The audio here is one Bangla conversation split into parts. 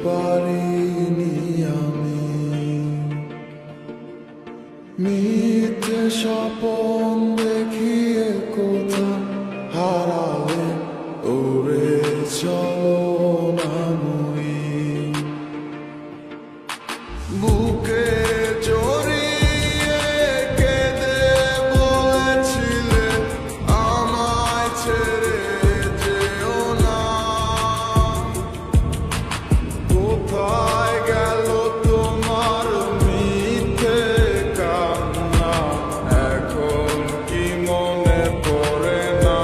পারিনি আমি মিথ্যে স্বপন দেখিয়ে কোথা হারালে ওরে চলো নামই বুকে জড়িয়ে কেঁদে বলেছিলে আমায় ছেড়ে যেও না কোথায় গেল তোমার মিথ্যে কান্না এখন কি মনে পড়ে না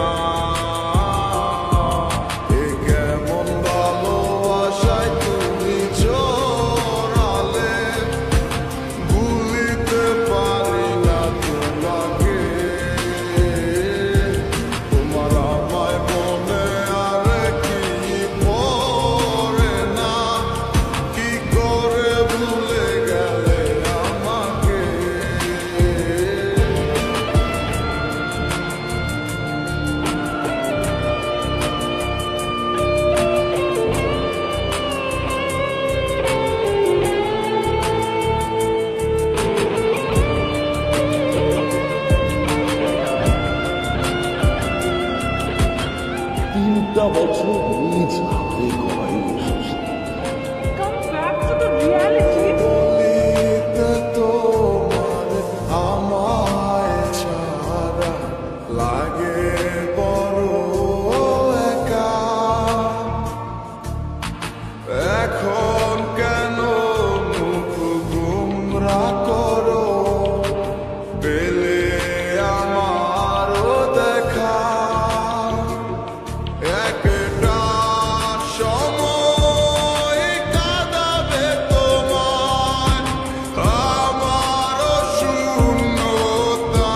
এ কেমন ভালোবাসায় তুমি জড়ালে ভুলিতে পারি না তোমাকে তোমার আমায় মনে আর কি পড়ে না কি করে ভুলে গেলে আমাকে তিনটা বছর নিজ হাতে গড়াই এসেছে Come back to the reality. বলিতে তোমার আমায় ছাড়া লাগে বড় একা এখন কেন মুখ গুমরা করো পেলে আমারও দেখা একটা সময় কাঁদাবে তোমায় আমারও শূন্যতা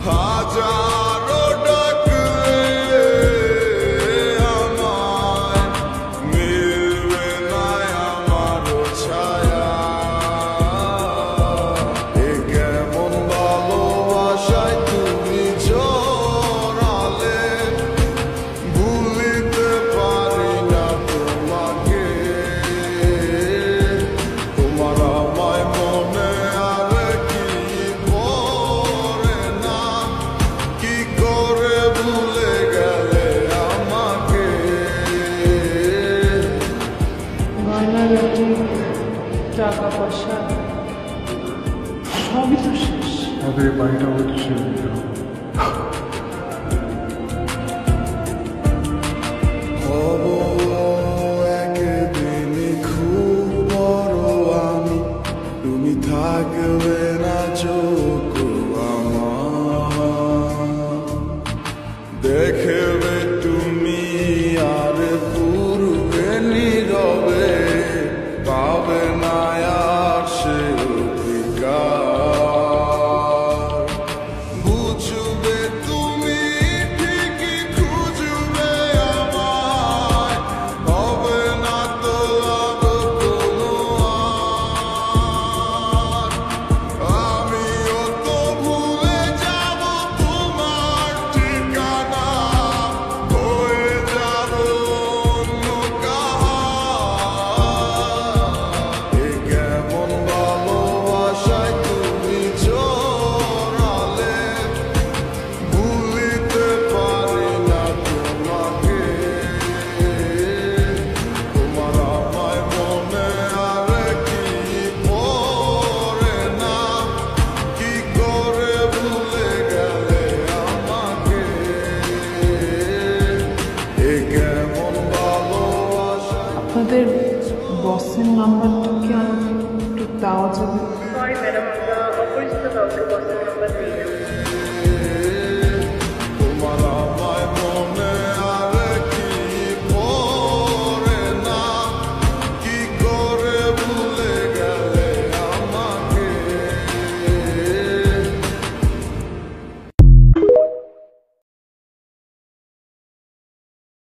হাজারো ডাকলে আমায় মিলবে না আমারও ছায়া এ কেমন ভালোবাসায় তুমি জড়ালে ভুলিতে পারি না তোমাকে তোমার আমায় মনে আর কি পড়ে না কি করে ভুলে গেলে আমাকে গয়নাগাটি টাকা পয়সা সবই তো শেষ আমাদের এই বাড়িটা হয়তো ছেড়ে দিতে হবে হব একদিন খুব বড় আমি তুমি থাকবে না চোখ আমার দেখবে তুমি আর পূর্বে নীরবে পাবে না আর সে অধিকার বুঝবে তুমি ঠিকই খুঁজবে আমায় হবে না তো লাভ কোনো আর আমিও তো ভুলে যাব তোমার ঠিকানা হয়ে যাব অন্য কাহার এ কেমন ভালোবাসায় তুমি জড়ালে ভুলিতে পারি না তোমাকে তোমার আমায় মনে আর কি পড়ে না কি করে ভুলে গেলে আমাকে এ কেমন ভালোবাসা আপনাদের বসের নাম্বারটা কি আমাকে একটু দেওয়া যাবে? সরি ম্যাডাম, আমরা অপরিচিত কাউকে বসের নাম্বার দিই না।